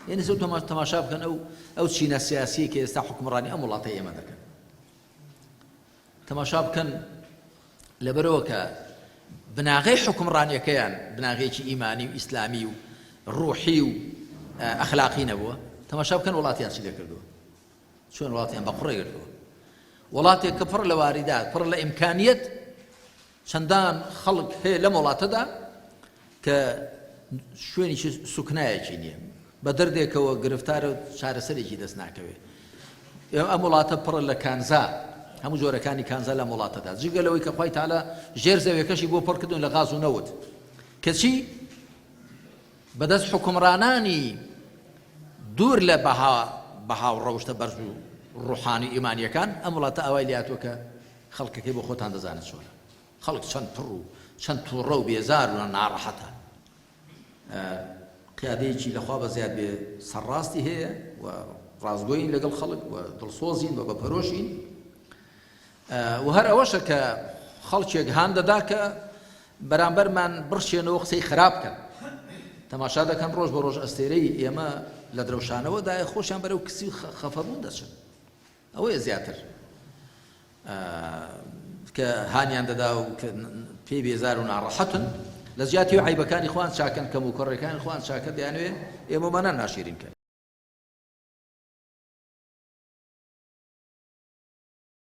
يعني زود تماشا بكن أو تشينا سياسية كي يستحق حكمراني أم الله تيما ذاك تماشا بكن لبروك بناغي حكمراني كيان بناغي إيماني وإسلامي وروحي وأخلاقي نبوه تماشا بكن ولاتيان شي ذكردوه شلون ولاتيان بقرة يردوه ولاتي كفر لواردات فر لإمكانية چەندان خەڵک هەیە لەم وڵاتەدا کە شوێنی سوکنایەکی نییە بە دەردێکەوە گرفتارە و چارەسەرێکی دەست ناکەوێت ئەم وڵاتە پڕە لە کانزا هەموو جۆرەکانی کانزا لەم وڵاتەدا جگە لەوەی کە خوای تەعالا ژێر زەویەکەشی بۆ پڕکردن لە غاز و نەوت کەچی بەدەست حکومڕانانی دوور لە بەها و ڕەوشتە بەرز و ڕوحانی ئیمانیەکان ئەم وڵاتە ئەوای لاتوە کە خەڵکەکەی بۆ خۆتان دەزانن چۆنە خەڵک چەند پڕ و چەند تووڕە و بێزار و ناڕەحەتە قیادەیەکی لەخوا بە زیاد بێ سەرڕاستی هەیە و ڕازگۆین لەگەڵ خەڵک و دڵسۆزین و بەپەرۆشین و هەر ئەوەشە کە خەڵکێک هان دەدا کە بەرامبەرمان بڕشێنەوە قسەی خراپ بکەن تەماشا دەکەن ڕۆژ بە ڕۆژ ئەستێرەی ئێمە لە درەوشانەوەدایە خۆشیان بەرەو کسی و خەفەبوون دەچن ئەوەیە زیاتر کە هانیان دەدا و پێی بێزار و ناڕەحەتن لە زیاتی و عیبەکانی خوان چاکەن کەم و کۆڕەکانی خوان چاکە دەیانوێ ئێمەمانە ناشیرین کە